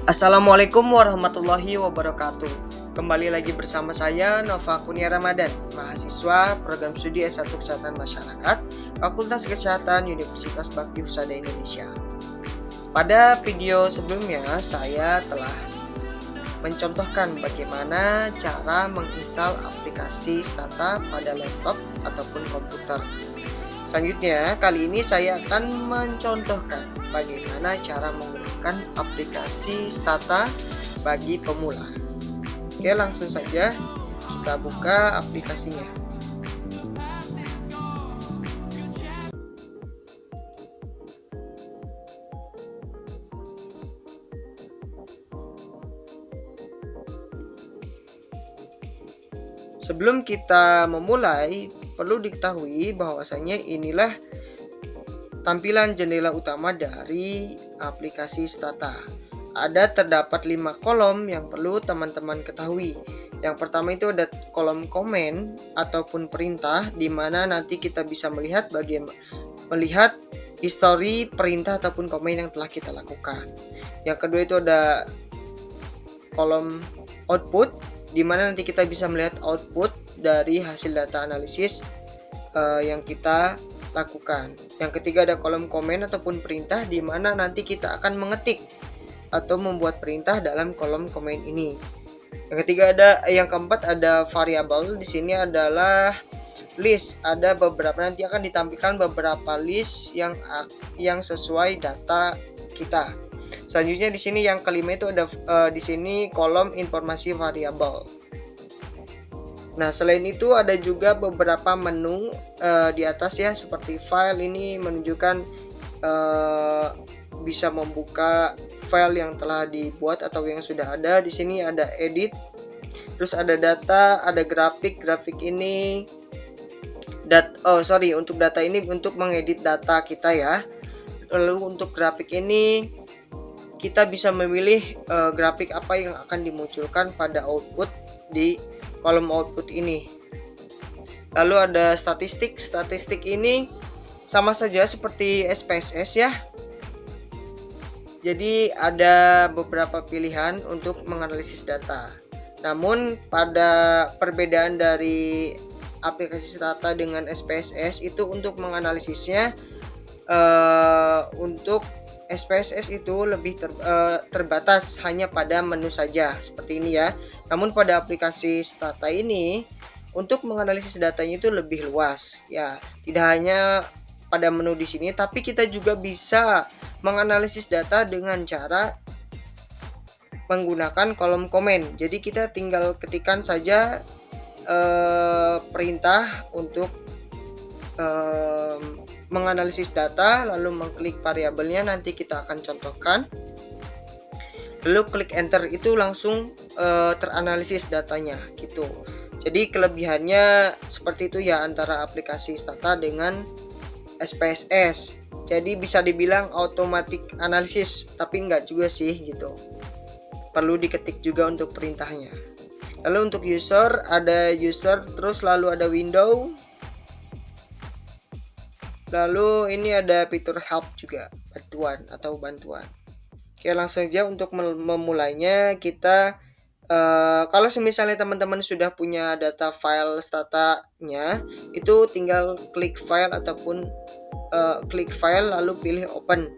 Assalamualaikum warahmatullahi wabarakatuh. Kembali lagi bersama saya Nova Kunia Ramadan, mahasiswa program studi S1 Kesehatan Masyarakat, Fakultas Kesehatan Universitas Bakti Husada Indonesia. Pada video sebelumnya saya telah mencontohkan bagaimana cara menginstal aplikasi Stata pada laptop ataupun komputer. Selanjutnya, kali ini saya akan mencontohkan bagaimana cara menggunakan aplikasi Stata bagi pemula. Oke, langsung saja kita buka aplikasinya. Sebelum kita memulai, perlu diketahui bahwasanya inilah tampilan jendela utama dari aplikasi Stata. Terdapat 5 kolom yang perlu teman-teman ketahui. Yang pertama itu ada kolom komen ataupun perintah, di mana nanti kita bisa melihat histori perintah ataupun komen yang telah kita lakukan. Yang kedua itu ada kolom output, di mana nanti kita bisa melihat output dari hasil data analisis yang kita lakukan. Yang ketiga ada kolom komen ataupun perintah, di mana nanti kita akan mengetik atau membuat perintah dalam kolom komen ini. Yang keempat ada variabel. Di sini adalah list. Ada beberapa, nanti akan ditampilkan beberapa list yang sesuai data kita. Selanjutnya di sini yang kelima itu ada di sini kolom informasi variabel. Nah, selain itu ada juga beberapa menu di atas ya, seperti file. Ini menunjukkan bisa membuka file yang telah dibuat atau yang sudah ada. Di sini ada edit, terus ada data, ada grafik. Grafik ini untuk data ini untuk mengedit data kita ya. Lalu untuk grafik ini kita bisa memilih grafik apa yang akan dimunculkan pada output di kolom output ini. Lalu ada statistik. Statistik ini sama saja seperti SPSS ya. Jadi ada beberapa pilihan untuk menganalisis data. Namun pada perbedaan dari aplikasi Stata dengan SPSS itu untuk menganalisisnya, untuk SPSS itu lebih terbatas hanya pada menu saja seperti ini ya. Namun pada aplikasi Stata ini untuk menganalisis datanya itu lebih luas ya. Tidak hanya pada menu di sini, tapi kita juga bisa menganalisis data dengan cara menggunakan kolom komen. Jadi kita tinggal ketikkan saja perintah untuk menganalisis data, lalu mengklik variabelnya, nanti kita akan contohkan. Lalu klik enter, itu langsung teranalisis datanya gitu. Jadi kelebihannya seperti itu ya antara aplikasi Stata dengan SPSS. Jadi bisa dibilang automatic analisis, tapi enggak juga sih gitu. Perlu diketik juga untuk perintahnya. Lalu untuk user, ada user, terus lalu ada window. Lalu ini ada fitur help juga, bantuan. Oke, langsung aja untuk memulainya kita kalau misalnya teman-teman sudah punya data file Stata-nya, itu tinggal klik file ataupun klik file lalu pilih open.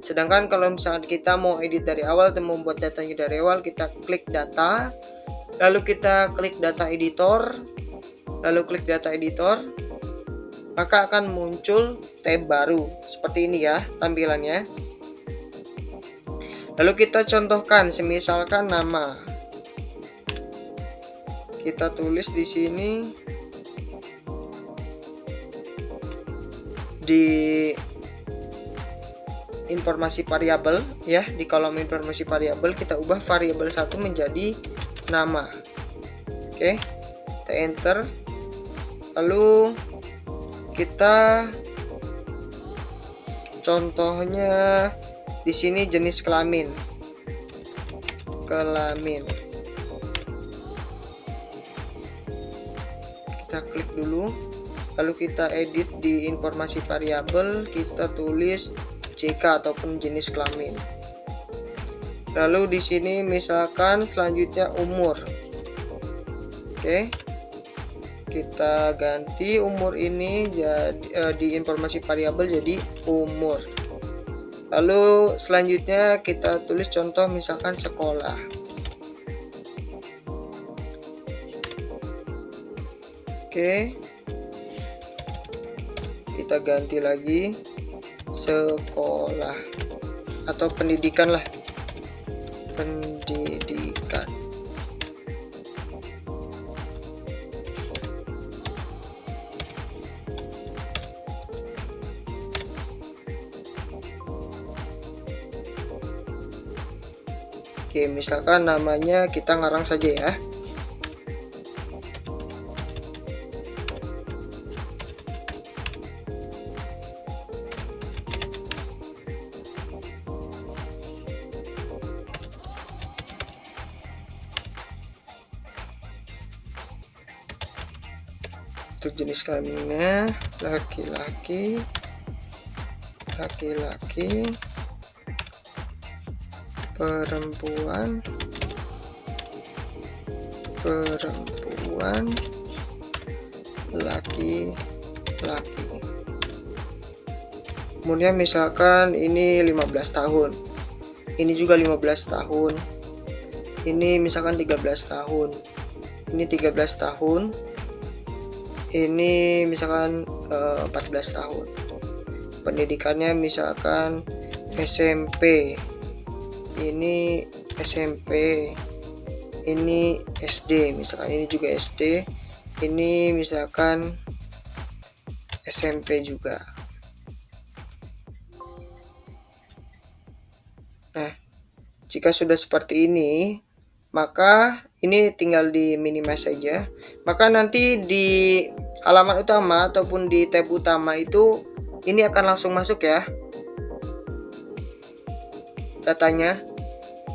Sedangkan kalau misalnya kita mau edit dari awal atau membuat datanya dari awal, kita klik data, lalu kita klik data editor, maka akan muncul tab baru seperti ini ya tampilannya. Lalu kita contohkan, semisalkan nama. Kita tulis di sini di informasi variabel ya, di kolom informasi variabel kita ubah variabel 1 menjadi nama. Oke, kita enter. Lalu kita contohnya di sini jenis kelamin. Kita klik dulu, lalu kita edit di informasi variabel, kita tulis JK ataupun jenis kelamin. Lalu di sini misalkan selanjutnya umur. Oke. Kita ganti umur ini jadi di informasi variabel jadi umur. Lalu selanjutnya kita tulis contoh misalkan sekolah. Oke. Kita ganti lagi sekolah atau pendidikan lah. Pendidikan. Oke, misalkan namanya kita ngarang saja ya. Untuk jenis kelaminnya laki-laki, laki-laki, perempuan, perempuan, laki-laki. Umurnya misalkan ini 15 tahun, ini juga 15 tahun, ini misalkan 13 tahun, ini 13 tahun, ini misalkan 14 tahun. Pendidikannya misalkan SMP, ini SMP, ini SD, misalkan ini juga SD, ini misalkan SMP juga. Nah, jika sudah seperti ini, maka ini tinggal di minimize saja. Maka nanti di halaman utama ataupun di tab utama itu ini akan langsung masuk ya datanya.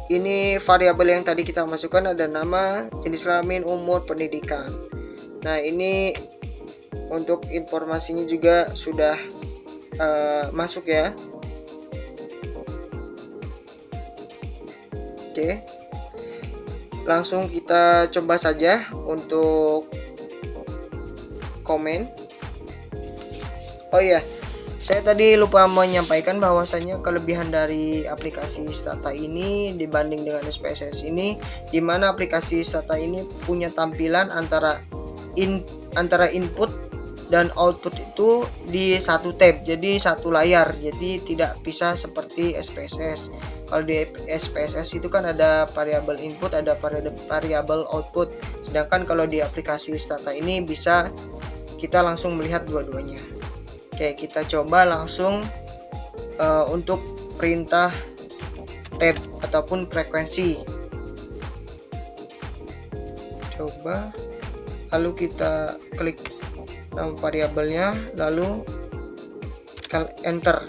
Ini variabel yang tadi kita masukkan ada nama, jenis kelamin, umur, pendidikan. Nah, ini untuk informasinya juga sudah masuk ya. Oke. Langsung kita coba saja untuk komen. Oh iya, saya tadi lupa menyampaikan bahwasanya kelebihan dari aplikasi Stata ini dibanding dengan SPSS ini, di mana aplikasi Stata ini punya tampilan antara input dan output itu di satu tab, jadi satu layar, jadi tidak bisa seperti SPSS. Kalau di SPSS itu kan ada variabel input, ada variabel output, sedangkan kalau di aplikasi Stata ini bisa kita langsung melihat dua-duanya. Oke, kita coba langsung untuk perintah tab ataupun frekuensi. Coba, lalu kita klik nama variabelnya, lalu enter.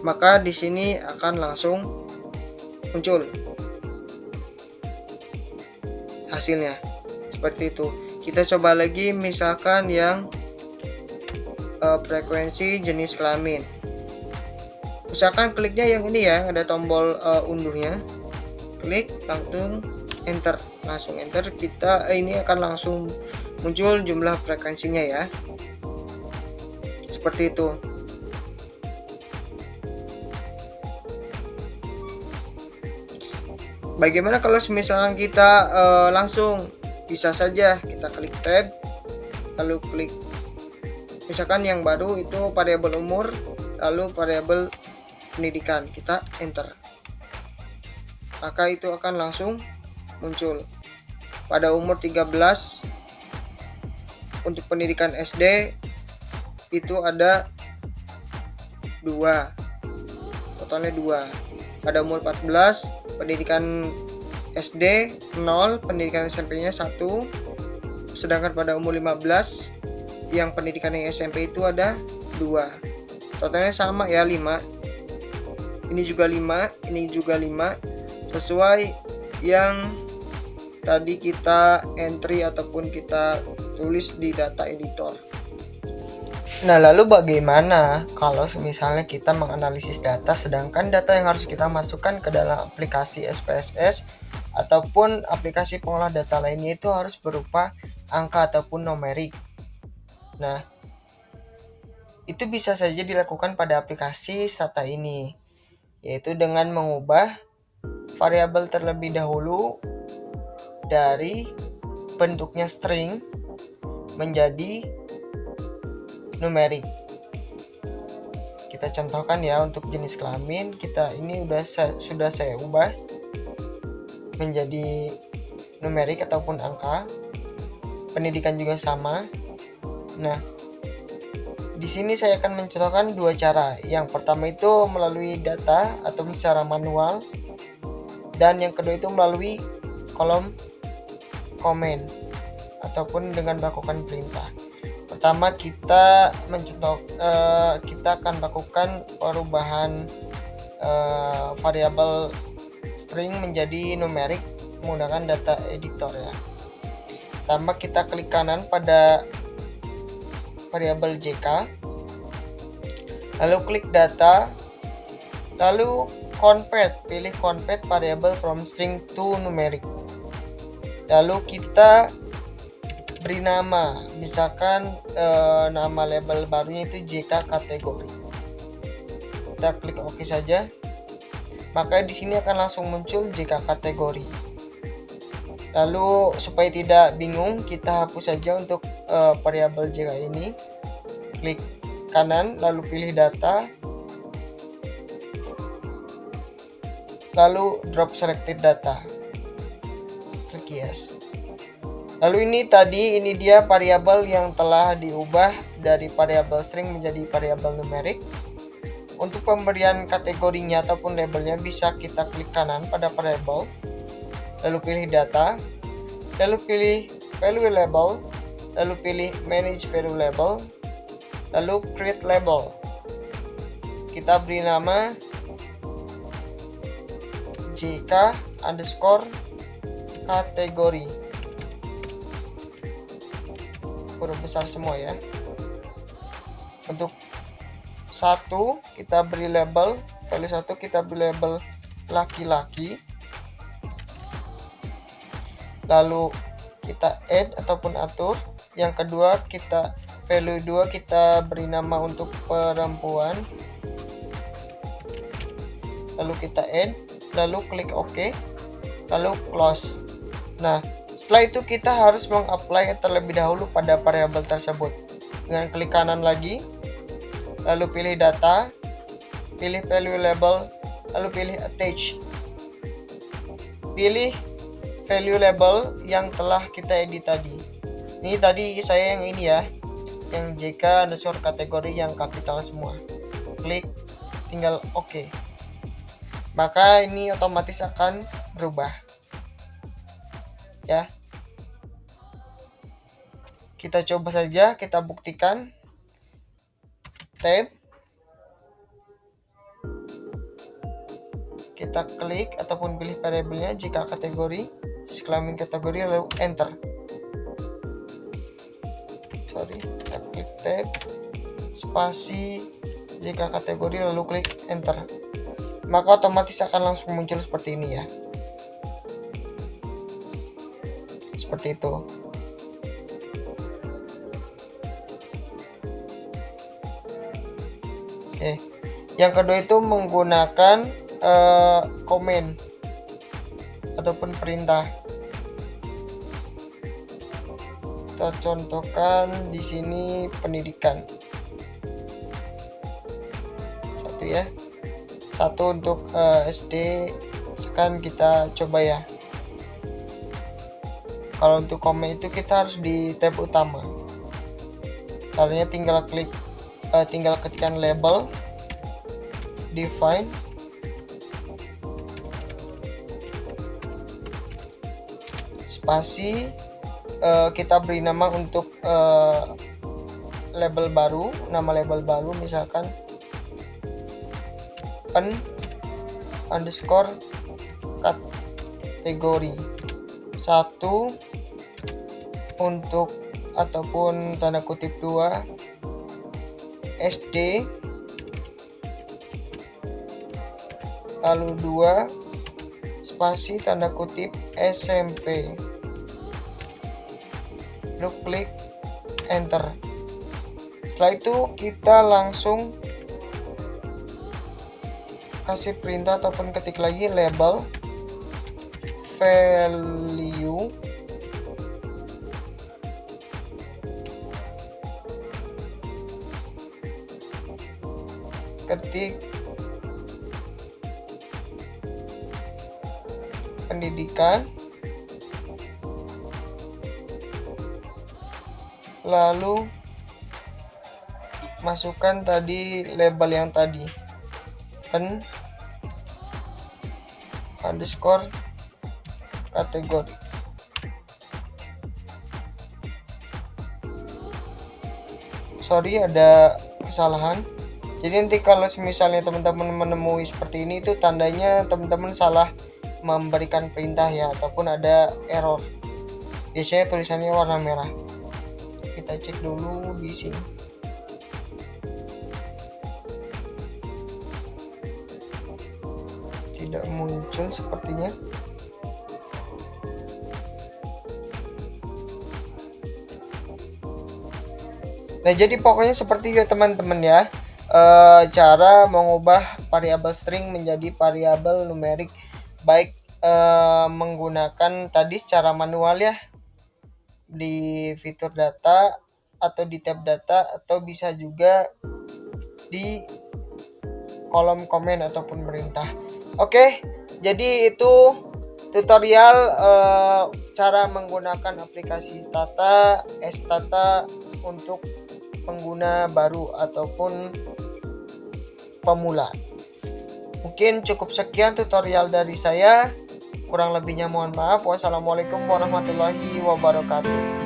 Maka di sini akan langsung muncul hasilnya seperti itu. Kita coba lagi misalkan yang frekuensi jenis kelamin. Misalkan kliknya yang ini ya, ada tombol unduhnya. Klik langsung enter, langsung enter. Kita ini akan langsung muncul jumlah frekuensinya ya. Seperti itu. Bagaimana kalau misalkan kita langsung bisa saja kita klik tab, lalu klik misalkan yang baru itu variabel umur, lalu variabel pendidikan, kita enter, maka itu akan langsung muncul. Pada umur 13 untuk pendidikan SD itu ada 2, totalnya 2. Pada umur 14 pendidikan SD 0, pendidikan SMP-nya 1, sedangkan pada umur 15 yang pendidikan yang SMP itu ada 2. Totalnya sama ya, 5. Ini juga 5, ini juga 5, sesuai yang tadi kita entry ataupun kita tulis di data editor. Nah, lalu bagaimana kalau misalnya kita menganalisis data sedangkan data yang harus kita masukkan ke dalam aplikasi SPSS ataupun aplikasi pengolah data lainnya itu harus berupa angka ataupun numerik. Nah, itu bisa saja dilakukan pada aplikasi Stata ini, yaitu dengan mengubah variabel terlebih dahulu dari bentuknya string menjadi numerik. Kita contohkan ya, untuk jenis kelamin kita ini sudah saya ubah menjadi numerik ataupun angka. Pendidikan juga sama. Nah, di sini saya akan mencontohkan dua cara. Yang pertama itu melalui data atau secara manual, dan yang kedua itu melalui kolom komen ataupun dengan melakukan perintah. Pertama kita akan lakukan perubahan variabel string menjadi numerik menggunakan data editor ya. Pertama kita klik kanan pada variabel JK, lalu klik data, lalu pilih convert variable from string to numeric. Lalu kita beri nama, misalkan nama label barunya itu JK kategori. Kita klik OK saja. Maka di sini akan langsung muncul JK kategori. Lalu supaya tidak bingung, kita hapus saja untuk variabel JK ini. Klik kanan, lalu pilih data, lalu drop selected data. Klik yes. Lalu ini dia variabel yang telah diubah dari variabel string menjadi variabel numerik. Untuk pemberian kategorinya ataupun labelnya bisa kita klik kanan pada variabel, lalu pilih data, lalu pilih value label, lalu pilih manage value label, lalu create label. Kita beri nama JK underscore kategori, huruf besar semua ya. Untuk 1 kita beri label, value 1 kita beri label laki-laki, lalu kita add ataupun atur. Yang kedua kita value 2 kita beri nama untuk perempuan, lalu kita add, lalu klik OK, lalu close. Nah, setelah itu kita harus mengapply terlebih dahulu pada variabel tersebut dengan klik kanan lagi, lalu pilih data, pilih value label, lalu pilih attach. Pilih value label yang telah kita edit tadi. Ini tadi saya yang ini ya, yang JK underscore kategori yang kapital semua. Klik, tinggal OK. Maka ini otomatis akan berubah. Ya. Kita coba saja, kita buktikan. Tab. Kita klik ataupun pilih variabelnya jika kategori, kelamin kategori, lalu enter. Kita klik tab, spasi, jika kategori, lalu klik enter. Maka otomatis akan langsung muncul seperti ini ya. Seperti itu. Oke. Yang kedua itu menggunakan komen ataupun perintah. Kita contohkan di sini pendidikan. Satu ya. Satu untuk SD. Sekarang kita coba ya. Kalau untuk komen itu kita harus di tab utama. Caranya tinggal ketikkan label, define, spasi, kita beri nama untuk label baru, nama label baru misalkan underscore kategori 1 untuk ataupun tanda kutip 2 SD, lalu 2 spasi tanda kutip SMP, lalu klik enter. Setelah itu kita langsung kasih perintah ataupun ketik lagi label value ketik pendidikan, lalu masukkan tadi label yang tadi underscore kategori. Sorry, ada kesalahan. Jadi nanti kalau misalnya teman-teman menemui seperti ini, itu tandanya teman-teman salah memberikan perintah ya, ataupun ada error. Biasanya tulisannya warna merah. Kita cek dulu di sini. Tidak muncul sepertinya. Nah, jadi pokoknya seperti itu ya teman-teman ya, cara mengubah variabel string menjadi variabel numerik, baik menggunakan tadi secara manual ya di fitur data atau di tab data, atau bisa juga di kolom komen ataupun perintah. Oke, jadi itu tutorial cara menggunakan aplikasi Tata, Stata untuk pengguna baru ataupun pemula. Mungkin cukup sekian tutorial dari saya. Kurang lebihnya mohon maaf. Wassalamualaikum warahmatullahi wabarakatuh.